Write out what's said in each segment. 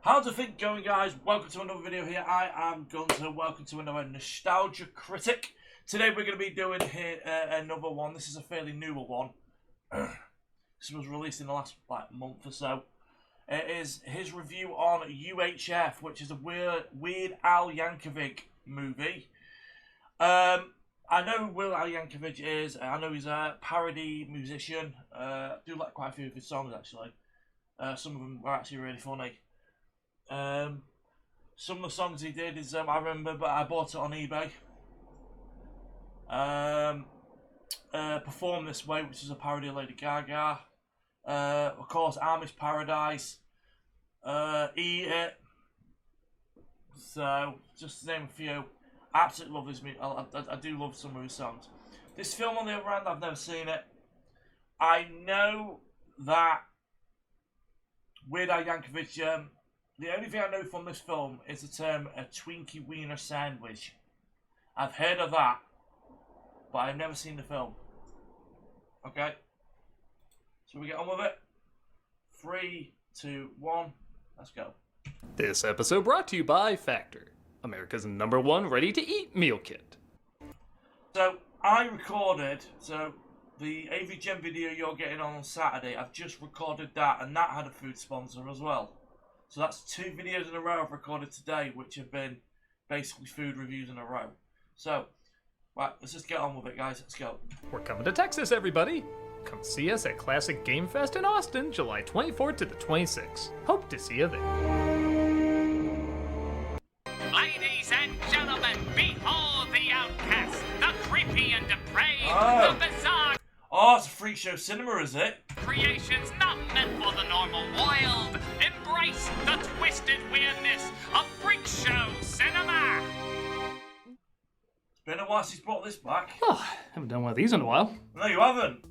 How's the thing going, guys? Welcome to another video here. I am Guenter. Welcome to another Nostalgia Critic. Today we're going to be doing here another one. This is a fairly newer one. This was released in the last month or so. It is his review on UHF, which is a Weird Al Yankovic movie. I know who Weird Al Yankovic is. I know he's a parody musician. I do like quite a few of his songs, actually. Some of them were actually really funny. Some of the songs he did is I remember, but I bought it on eBay. Perform This Way, which is a parody of Lady Gaga. Of course, Amish Paradise. Eat It. So, just to name a few. Absolutely love this music. I do love some of his songs. This film, on the other hand, I've never seen it. I know that Weird Al Yankovic, the only thing I know from this film is the term a Twinkie Wiener sandwich. I've heard of that, but I've never seen the film. Okay? So we get on with it. 3, 2, 1, let's go. This episode brought to you by Factor, America's #1 ready-to-eat meal kit. So, I recorded, the AVGen video you're getting on Saturday, I've just recorded that, and that had a food sponsor as well. So that's 2 videos in a row I've recorded today, which have been basically food reviews in a row. So, right, let's just get on with it, guys. Let's go. We're coming to Texas, everybody. Come see us at Classic Game Fest in Austin, July 24th to the 26th. Hope to see you there. Ladies and gentlemen, behold the outcast, the creepy and depraved, the bizarre. Oh, it's a freak show cinema, is it? Creations not meant for the normal wild. Embrace the twisted weirdness of freak show cinema. It's been a while since he's brought this back. Oh, haven't done one of these in a while. No, you haven't.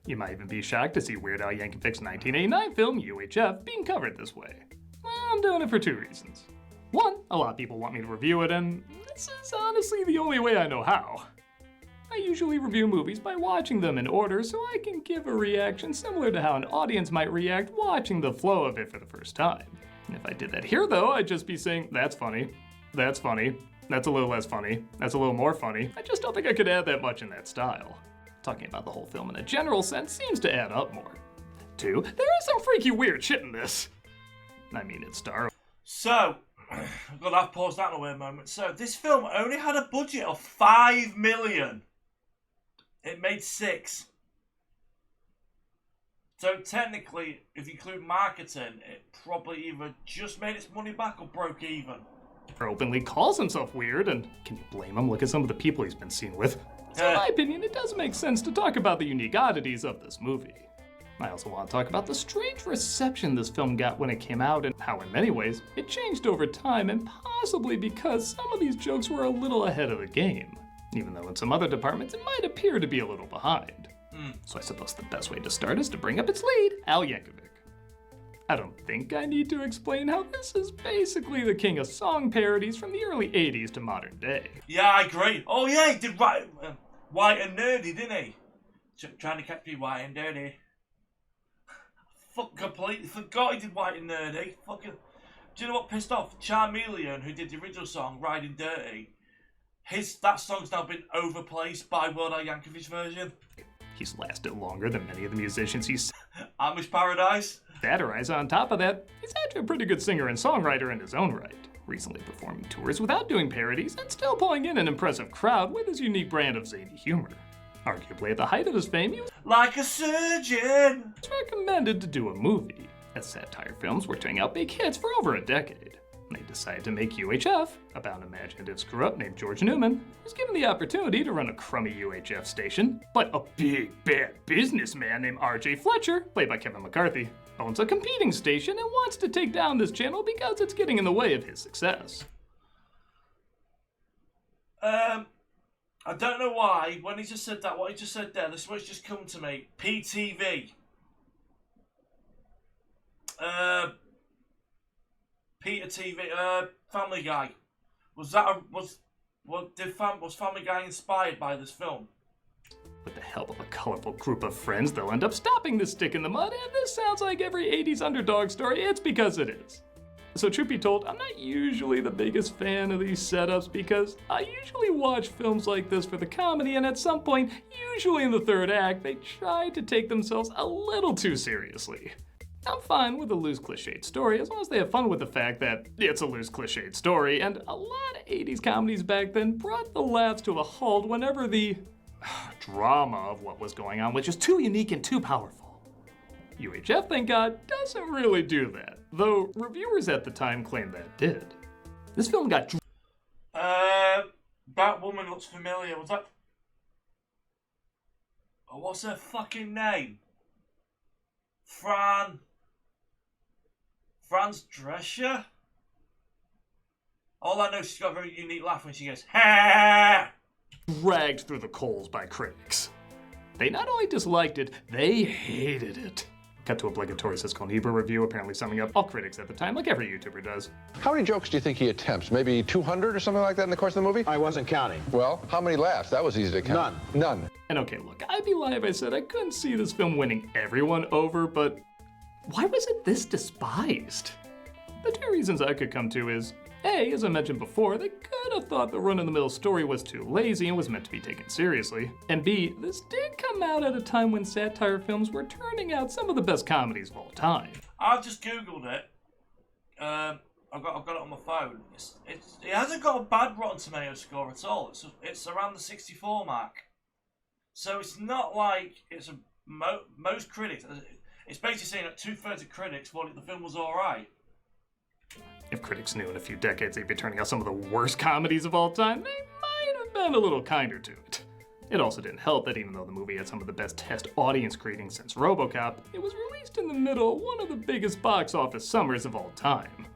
You might even be shocked to see Weird Al Yankovic's 1989 film, UHF, being covered this way. Well, I'm doing it for 2 reasons. One, a lot of people want me to review it, and this is honestly the only way I know how. I usually review movies by watching them in order so I can give a reaction similar to how an audience might react watching the flow of it for the first time. And if I did that here though, I'd just be saying, that's funny, that's funny, that's a little less funny, that's a little more funny. I just don't think I could add that much in that style. Talking about the whole film in a general sense seems to add up more. 2, there is some freaky weird shit in this. I mean, it's Star Wars. So, I've got to have paused that in a weird moment. So, this film only had a budget of $5 million. It made 6. So technically, if you include marketing, it probably either just made its money back or broke even. Openly calls himself weird, and can you blame him? Look at some of the people he's been seen with. So in my opinion, it does make sense to talk about the unique oddities of this movie. I also want to talk about the strange reception this film got when it came out, and how in many ways, it changed over time, and possibly because some of these jokes were a little ahead of the game. Even though in some other departments it might appear to be a little behind. So I suppose the best way to start is to bring up its lead, Al Yankovic. I don't think I need to explain how this is basically the king of song parodies from the early 80s to modern day. Yeah, I agree. Oh yeah, he did White and Nerdy, didn't he? Trying to catch me White and Dirty. Fuck, completely forgot he did White and Nerdy. Fucking. Do you know what pissed off? Charmeleon, who did the original song, Riding Dirty, that song's now been overplaced by Weird Al Yankovic's version. He's lasted longer than many of the musicians he's Amish Paradise. Satirize on top of that, he's actually a pretty good singer and songwriter in his own right. Recently performing tours without doing parodies and still pulling in an impressive crowd with his unique brand of zany humor. Arguably at the height of his fame, he was like a surgeon. Recommended to do a movie, as satire films were turning out big hits for over a decade. They decided to make UHF about an imaginative screw-up named George Newman, who was given the opportunity to run a crummy UHF station, but a big, bad businessman named R.J. Fletcher, played by Kevin McCarthy, owns a competing station and wants to take down this channel because it's getting in the way of his success. I don't know why, when he just said that, what he just said there, this is what's just come to me. PTV. Peter TV, Family Guy. Was Family Guy inspired by this film? With the help of a colorful group of friends, they'll end up stopping this stick in the mud, and this sounds like every 80s underdog story. It's because it is. So truth be told, I'm not usually the biggest fan of these setups because I usually watch films like this for the comedy, and at some point, usually in the third act, they try to take themselves a little too seriously. I'm fine with a loose cliched story as long as they have fun with the fact that it's a loose cliched story, and a lot of 80s comedies back then brought the laughs to a halt whenever the drama of what was going on was just too unique and too powerful. UHF, thank God, doesn't really do that, though reviewers at the time claimed that did. This film got that woman looks familiar. Was that... Oh, what's her fucking name? Franz Drescher? All I know is she's got a very unique laugh when she goes, ha! Dragged through the coals by critics. They not only disliked it, they hated it. Cut to obligatory Siskel and Ebert review, apparently summing up all critics at the time, like every YouTuber does. How many jokes do you think he attempts? Maybe 200 or something like that in the course of the movie? I wasn't counting. Well, how many laughs? That was easy to count. None. And okay, look, I'd be lying if I said I couldn't see this film winning everyone over, but why was it this despised? The two reasons I could come to is, A, as I mentioned before, they could have thought the run-of-the-mill story was too lazy and was meant to be taken seriously. And B, this did come out at a time when satire films were turning out some of the best comedies of all time. I've just Googled it. I've got it on my phone. It hasn't got a bad Rotten Tomatoes score at all. It's around the 64 mark. So it's not like it's a most critics. It's basically saying that 2/3 of critics thought the film was all right. If critics knew in a few decades they'd be turning out some of the worst comedies of all time, they might have been a little kinder to it. It also didn't help that even though the movie had some of the best test audience greetings since RoboCop, it was released in the middle of one of the biggest box office summers of all time.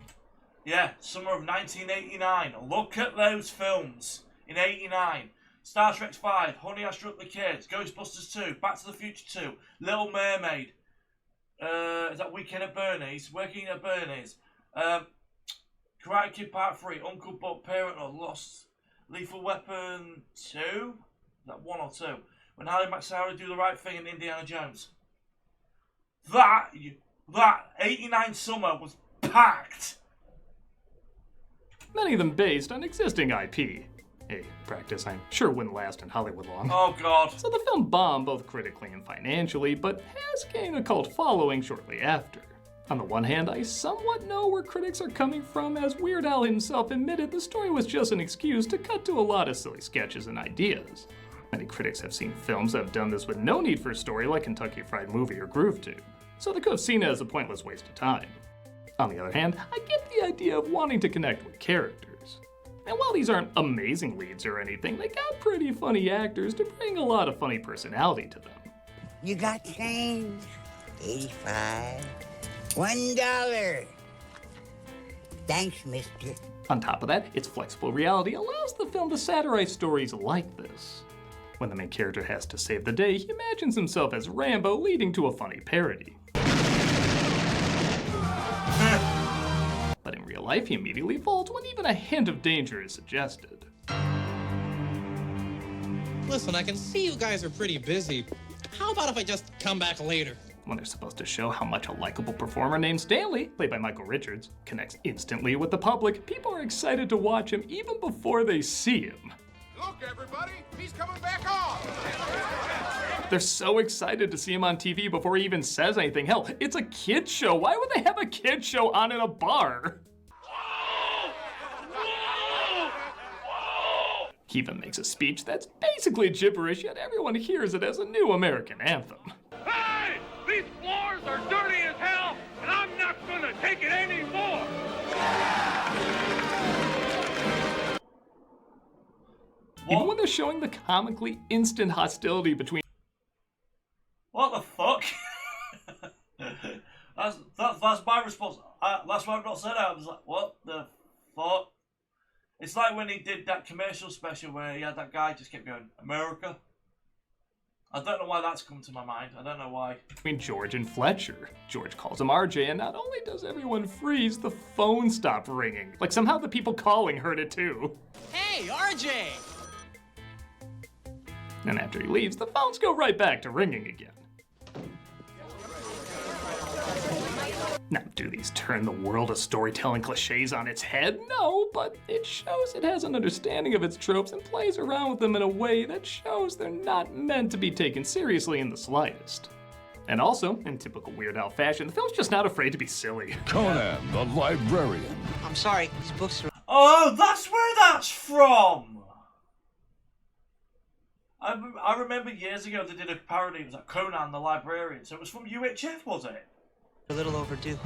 Yeah, summer of 1989. Look at those films in 89. Star Trek V, Honey, I Shrunk the Kids, Ghostbusters 2, Back to the Future 2, Little Mermaid, is that Weekend at Bernie's? Working at Bernie's. Karate Kid Part 3, Uncle Buck, Parenthood, Lost, Lethal Weapon 2? Is that 1 or 2? When Harry McSally Do the Right Thing and Indiana Jones. That 89 summer was packed. Many of them based on existing IP. A practice I'm sure wouldn't last in Hollywood long. Oh God. So the film bombed both critically and financially, but has gained a cult following shortly after. On the one hand, I somewhat know where critics are coming from, as Weird Al himself admitted the story was just an excuse to cut to a lot of silly sketches and ideas. Many critics have seen films that have done this with no need for a story, like Kentucky Fried Movie or Groove Tube, so they could have seen it as a pointless waste of time. On the other hand, I get the idea of wanting to connect with characters. And while these aren't amazing leads or anything, they got pretty funny actors to bring a lot of funny personality to them. You got change? 85. $1. Thanks, mister. On top of that, its flexible reality allows the film to satirize stories like this. When the main character has to save the day, he imagines himself as Rambo, leading to a funny parody. But in real life, he immediately folds when even a hint of danger is suggested. Listen, I can see you guys are pretty busy. How about if I just come back later? When they're supposed to show how much a likable performer named Stanley, played by Michael Richards, connects instantly with the public, people are excited to watch him even before they see him. Look, everybody, he's coming back on! They're so excited to see him on TV before he even says anything. Hell, it's a kid's show. Why would they have a kid's show on in a bar? He even makes a speech that's basically gibberish, yet everyone hears it as a new American anthem. Hey! These floors are dirty as hell, and I'm not gonna take it anymore! Even when they're showing the comically instant hostility between... What the fuck? that's my response. That's why I've not said it. I was like, what the fuck? It's like when he did that commercial special where he had that guy just kept going, America? I don't know why that's come to my mind. I don't know why. Between George and Fletcher. George calls him RJ, and not only does everyone freeze, the phone stopped ringing. Like somehow the people calling heard it too. Hey, RJ! And after he leaves, the phones go right back to ringing again. Now, do these turn the world of storytelling cliches on its head? No, but it shows it has an understanding of its tropes and plays around with them in a way that shows they're not meant to be taken seriously in the slightest. And also, in typical Weird Al fashion, the film's just not afraid to be silly. Conan the Librarian. I'm sorry, these books are... Oh, that's where that's from! I remember years ago they did a parody, it was like Conan the Librarian, so it was from UHF, was it? a little overdue.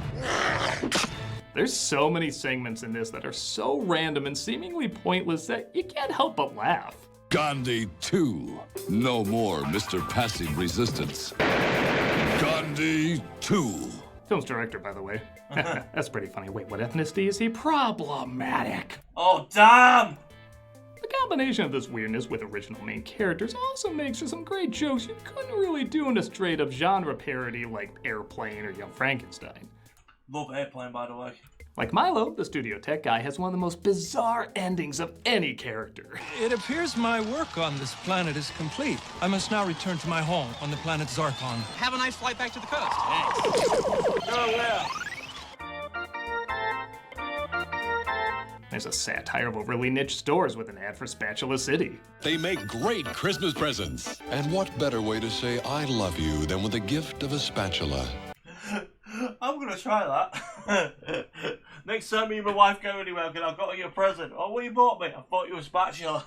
There's so many segments in this that are so random and seemingly pointless that you can't help but laugh. Gandhi 2. No more Mr. Passive Resistance. Gandhi 2. Film's director, by the way. That's pretty funny. Wait, what ethnicity is he? Problematic. Oh, damn! The combination of this weirdness with original main characters also makes for some great jokes you couldn't really do in a straight-up genre parody like Airplane or Young Frankenstein. Love Airplane, by the way. Like Milo, the studio tech guy has one of the most bizarre endings of any character. It appears my work on this planet is complete. I must now return to my home on the planet Zarkon. Have a nice flight back to the coast. Thanks. Go well. There's a satire of overly niche stores with an ad for Spatula City. They make great Christmas presents. And what better way to say I love you than with the gift of a spatula? I'm gonna try that. Next time me and my wife go anywhere, I've got you a present. Oh, what you bought me? I bought you a spatula.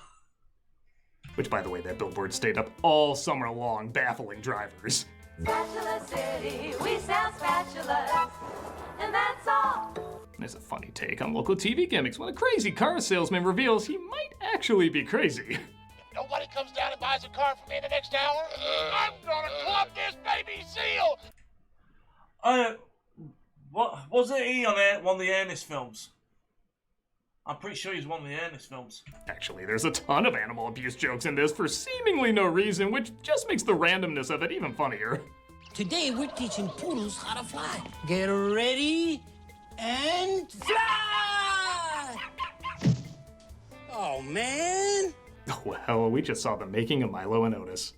Which, by the way, that billboard stayed up all summer long, baffling drivers. Spatula City, we sell spatulas, and that's all. There's a funny take on local TV gimmicks when a crazy car salesman reveals he might actually be crazy. Nobody comes down and buys a car from me in the next hour. I'm gonna club this baby seal. What was it? He on one of the Ernest films? I'm pretty sure he's one of the Ernest films. Actually, there's a ton of animal abuse jokes in this for seemingly no reason, which just makes the randomness of it even funnier. Today we're teaching poodles how to fly. Get ready and fly! Oh, man. Well, we just saw the making of Milo and Otis.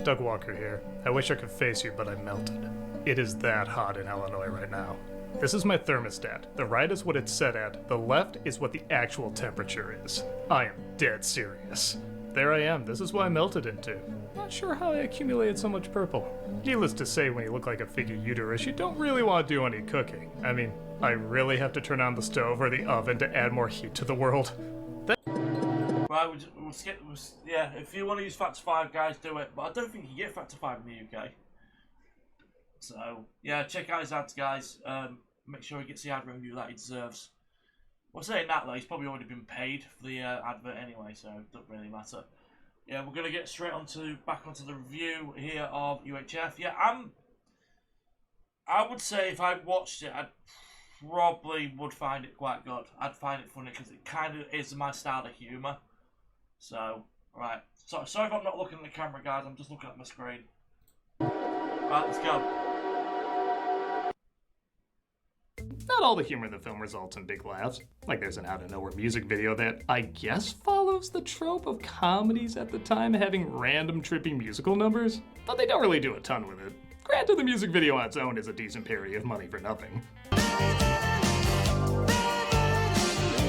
Doug Walker here. I wish I could face you, but I'm melted. It is that hot in Illinois right now. This is my thermostat. The right is what it's set at. The left is what the actual temperature is. I am dead serious. There I am. This is what I melted into. Not sure how I accumulated so much purple. Needless to say, when you look like a figure uterus, you don't really want to do any cooking. I mean, I really have to turn on the stove or the oven to add more heat to the world. Right, we'll skip. Yeah, if you want to use Factor 5, guys, do it. But I don't think you get Factor 5 in the UK. So, yeah, check out his ads, guys. Make sure he gets the ad review that he deserves. Well, saying that, though, he's probably already been paid for the advert anyway, so it doesn't really matter. Yeah, we're going to get straight back onto the review here of UHF. Yeah, I would say if I watched it, I probably would find it quite good. I'd find it funny because it kind of is my style of humour. So, right. Sorry if I'm not looking at the camera, guys. I'm just looking at my screen. Right, let's go. Not all the humor in the film results in big laughs. Like there's an out-of-nowhere music video that I guess follows the trope of comedies at the time having random trippy musical numbers, but they don't really do a ton with it. Granted, the music video on its own is a decent parody of Money for Nothing.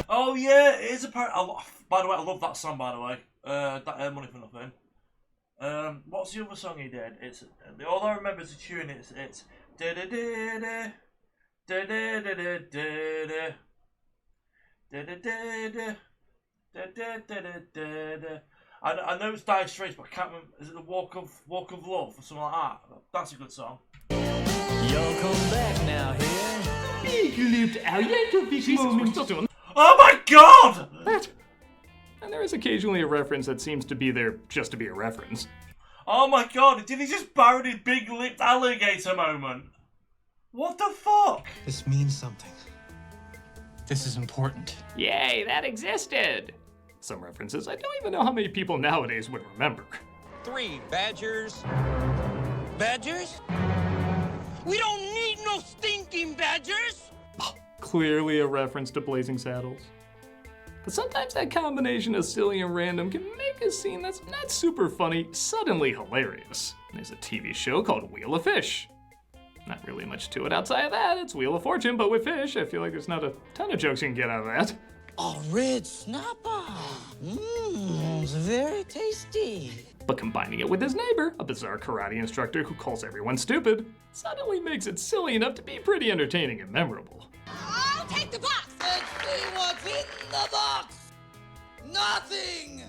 Oh yeah, it is a parody. By the way, I love that song, by the way. That Money for Nothing. What's the other song he did? It's all I remember is the tune. It's da da da da. Da da da da da da da da da da da. I know it's Dire Straits, but I can't remember. Is it the Walk of Love or something like that? That's a good song. Y'all come back now here. Jesus, we're still doing Oh my God! that. And there is occasionally a reference that seems to be there just to be a reference. Oh my God! Did he just parody Big Lipped Alligator moment? What the fuck? This means something. This is important. Yay, that existed! Some references I don't even know how many people nowadays would remember. 3 badgers. Badgers? We don't need no stinking badgers! Clearly a reference to Blazing Saddles. But sometimes that combination of silly and random can make a scene that's not super funny suddenly hilarious. There's a TV show called Wheel of Fish. Not really much to it outside of that. It's Wheel of Fortune, but with fish. I feel like there's not a ton of jokes you can get out of that. Oh, red snapper. It's very tasty. But combining it with his neighbor, a bizarre karate instructor who calls everyone stupid, suddenly makes it silly enough to be pretty entertaining and memorable. I'll take the box. Let's see what's in the box. Nothing.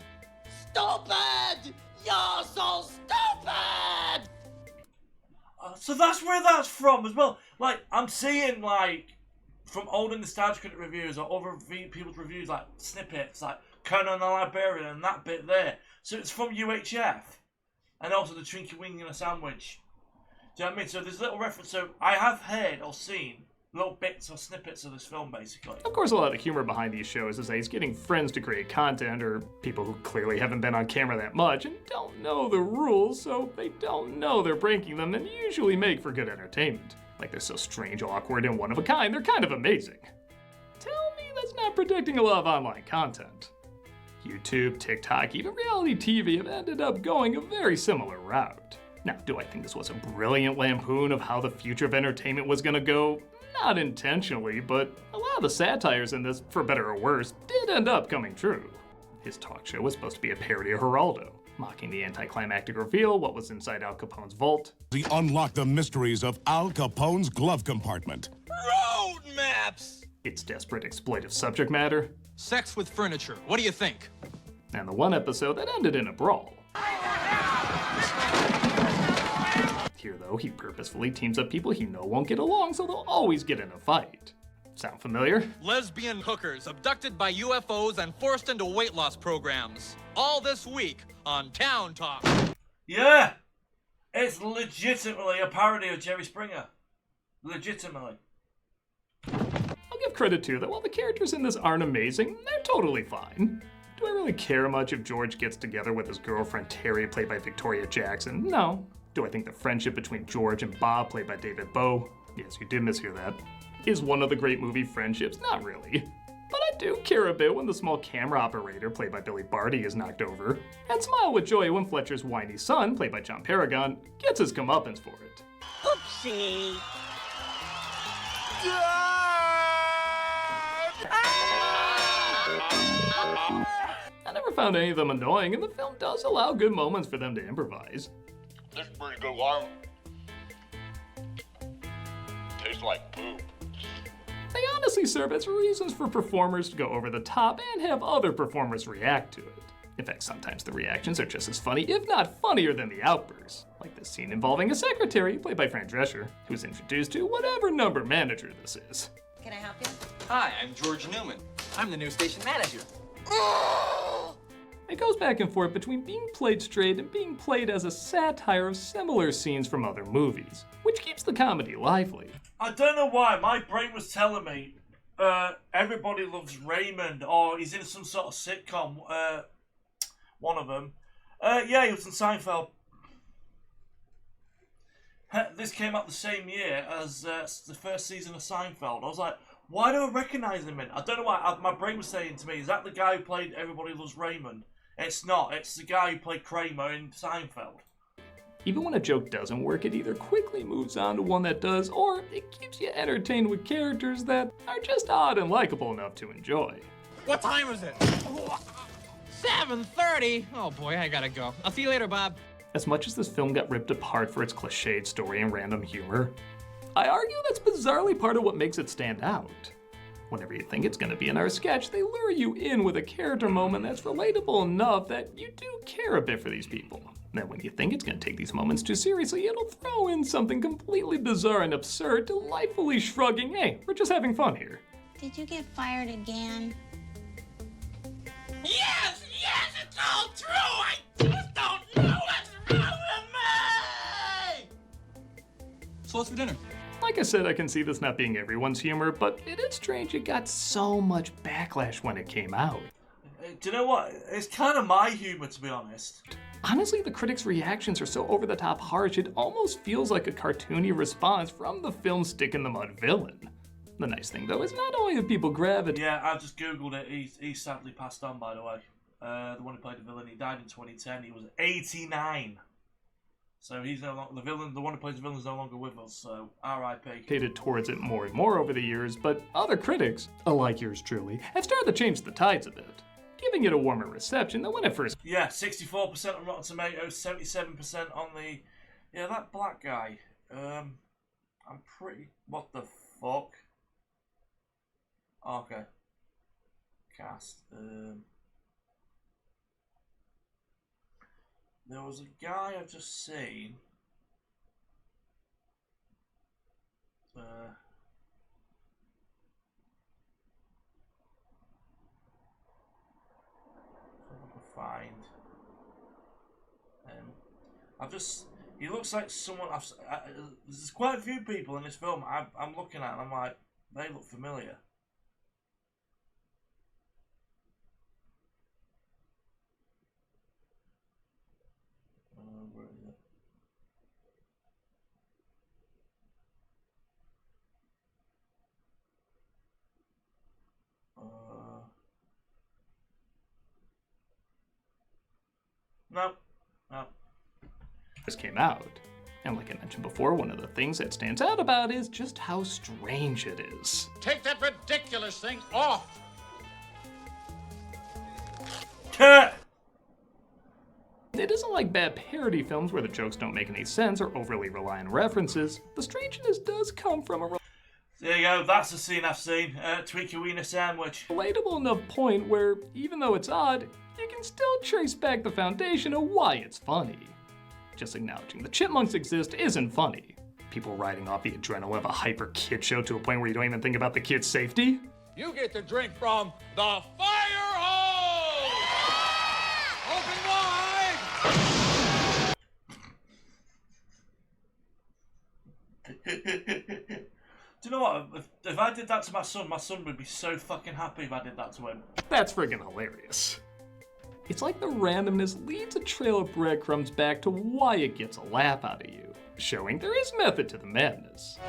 Stupid. You're so stupid. So that's where that's from as well. Like, I'm seeing, like, from older Nostalgia Critic reviews or other people's reviews, like, snippets, like Conan the Librarian and that bit there. So it's from UHF. And also the Trinky Wing in a Sandwich. Do you know what I mean? So there's a little reference. So I have heard or seen little bits or snippets of this film, basically. Of course, a lot of the humor behind these shows is that he's getting friends to create content, or people who clearly haven't been on camera that much and don't know the rules, so they don't know they're breaking them and usually make for good entertainment. Like they're so strange, awkward, and one of a kind, they're kind of amazing. Tell me that's not protecting a lot of online content. YouTube, TikTok, even reality TV have ended up going a very similar route. Now, do I think this was a brilliant lampoon of how the future of entertainment was gonna go? Not intentionally, but a lot of the satires in this, for better or worse, did end up coming true. His talk show was supposed to be a parody of Geraldo, mocking the anticlimactic reveal, what was inside Al Capone's vault. Unlock the mysteries of Al Capone's glove compartment. Road maps! Its desperate exploitive subject matter. Sex with furniture. What do you think? And the one episode that ended in a brawl. Here, though, he purposefully teams up people he knows won't get along, so they'll always get in a fight. Sound familiar? Lesbian hookers abducted by UFOs and forced into weight loss programs. All this week on Town Talk. Yeah! It's legitimately a parody of Jerry Springer. Legitimately. I'll give credit too that while the characters in this aren't amazing, they're totally fine. Do I really care much if George gets together with his girlfriend Terry, played by Victoria Jackson? No. Do I think the friendship between George and Bob, played by David Bowe, yes, you did mishear that, is one of the great movie friendships? Not really. But I do care a bit when the small camera operator, played by Billy Barty, is knocked over, and smile with joy when Fletcher's whiny son, played by John Paragon, gets his comeuppance for it. Oopsie. I never found any of them annoying, and the film does allow good moments for them to improvise. This is pretty good one. Tastes like poop. They honestly serve as reasons for performers to go over the top and have other performers react to it. In fact, sometimes the reactions are just as funny, if not funnier than the outbursts. Like this scene involving a secretary, played by Fran Drescher, who's introduced to whatever number manager this is. Can I help you? Hi, I'm George Newman. I'm the new station manager. It goes back and forth between being played straight and being played as a satire of similar scenes from other movies, which keeps the comedy lively. I don't know why, my brain was telling me Everybody Loves Raymond, or he's in some sort of sitcom, one of them. Yeah, he was in Seinfeld. This came out the same year as the first season of Seinfeld. I was like, why do I recognise him in? I don't know why. My brain was saying to me, is that the guy who played Everybody Loves Raymond? It's not. It's the guy who played Kramer in Seinfeld. Even when a joke doesn't work, it either quickly moves on to one that does, or it keeps you entertained with characters that are just odd and likable enough to enjoy. What time is it? 7:30. Oh boy, I gotta go. I'll see you later, Bob. As much as this film got ripped apart for its cliched story and random humor, I argue that's bizarrely part of what makes it stand out. Whenever you think it's going to be another sketch, they lure you in with a character moment that's relatable enough that you do care a bit for these people. Then when you think it's going to take these moments too seriously, it'll throw in something completely bizarre and absurd, delightfully shrugging, hey, we're just having fun here. Did you get fired again? Yes, it's all true. I just don't know what's wrong with me. So what's for dinner? Like I said, I can see this not being everyone's humor, but it is strange it got so much backlash when it came out. Do you know what? It's kind of my humor, to be honest. Honestly, the critics' reactions are so over-the-top harsh, it almost feels like a cartoony response from the film's stick-in-the-mud villain. The nice thing, though, is not only do people gravitate... Yeah, I just googled it. He sadly passed on, by the way. The one who played the villain, he died in 2010. He was 89. So he's no longer the villain. The one who plays the villain is no longer with us. So R.I.P. Catered towards it more and more over the years, but other critics, like yours truly, have started to change the tides a bit, giving it a warmer reception than when it first. Yeah, 64% on Rotten Tomatoes, 77% on the. Yeah, that black guy. I'm pretty. What the fuck? Okay. Cast. There was a guy I've just seen. Find. I've just. He looks like someone. There's quite a few people in this film I'm looking at, and I'm like, they look familiar. Where is it? No. This came out. And like I mentioned before, one of the things that stands out about is just how strange it is. Take that ridiculous thing off! It isn't like bad parody films where the jokes don't make any sense or overly rely on references. The strangeness does come from a there you go, that's the scene I've seen. Tweak a wiener sandwich. relatable enough point where, even though it's odd, you can still trace back the foundation of why it's funny. Just acknowledging the chipmunks exist isn't funny. People riding off the adrenaline of a hyper kid show to a point where you don't even think about the kid's safety. You get to drink from the fire hose! Open wide! Do you know what? If I did that to my son would be so fucking happy if I did that to him. That's friggin' hilarious. It's like the randomness leads a trail of breadcrumbs back to why it gets a laugh out of you, showing there is method to the madness.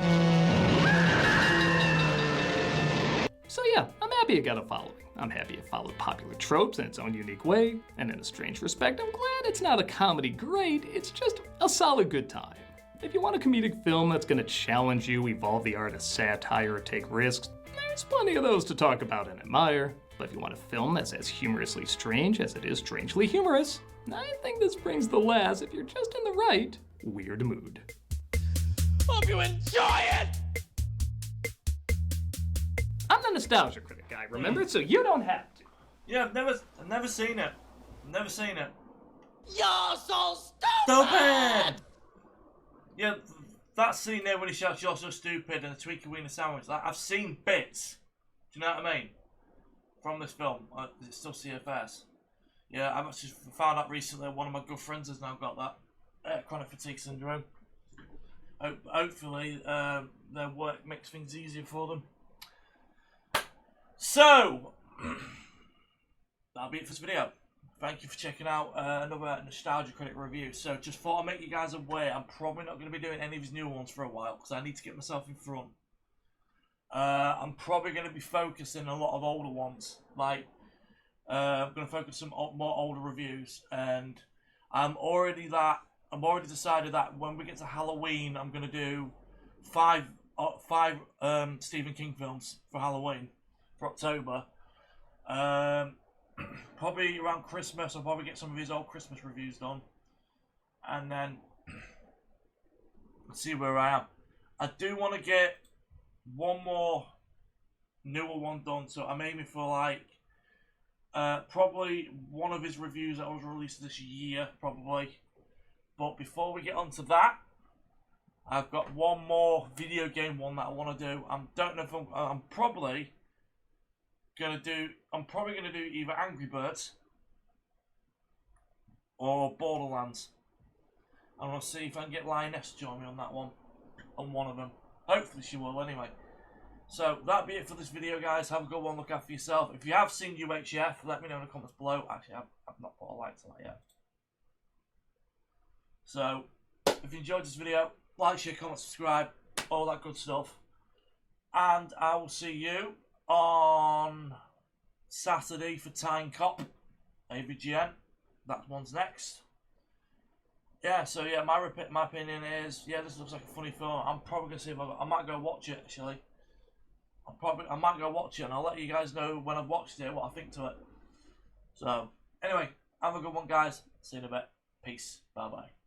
So yeah, I'm happy it got a following. I'm happy it followed popular tropes in its own unique way, and in a strange respect, I'm glad it's not a comedy great, it's just a solid good time. If you want a comedic film that's gonna challenge you, evolve the art of satire, or take risks, there's plenty of those to talk about and admire. But if you want a film that's as humorously strange as it is strangely humorous, I think this brings the laughs if you're just in the right weird mood. Hope you enjoy it! I'm the Nostalgia Critic guy, remember? So you don't have to. Yeah, I've never seen it. Never seen it. You're so stupid! Stupid! Yeah, that scene there when he shouts, "You're so stupid," and the tweak a wiener sandwich. I've seen bits. Do you know what I mean? From this film. Is it still CFS? Yeah, I've actually found out recently one of my good friends has now got that chronic fatigue syndrome. Hopefully, their work makes things easier for them. So, that'll be it for this video. Thank you for checking out another Nostalgia Critic review. So, just thought I'd make you guys aware, I'm probably not going to be doing any of these new ones for a while, because I need to get myself in front. I'm probably going to be focusing on a lot of older ones. Like, I'm going to focus on some more older reviews. And I'm already decided that when we get to Halloween, I'm going to do five Stephen King films for Halloween, for October. Probably around Christmas, I'll probably get some of his old Christmas reviews done. And then see where I am. I do want to get one more newer one done, so I'm aiming for like probably one of his reviews that was released this year, probably. But before we get onto that, I've got one more video game one that I want to do. I don't know if I'm probably gonna do either Angry Birds or Borderlands. I want to see if I can get Lioness to join me on that one, on one of them. Hopefully she will anyway. So that'll be it for this video, guys. Have a good one, look after yourself. If you have seen UHF, let me know in the comments below. Actually, I've not put a like to that yet. So, if you enjoyed this video, like, share, comment, subscribe, all that good stuff. And I will see you on Saturday for Time Cop, AVGN. That one's next. yeah, so yeah, my opinion is, yeah, this looks like a funny film. I'm probably gonna see if I might go watch it actually. I might go watch it, and I'll let you guys know when I've watched it what I think to it. So anyway, have a good one, guys. See you in a bit. Peace. Bye bye.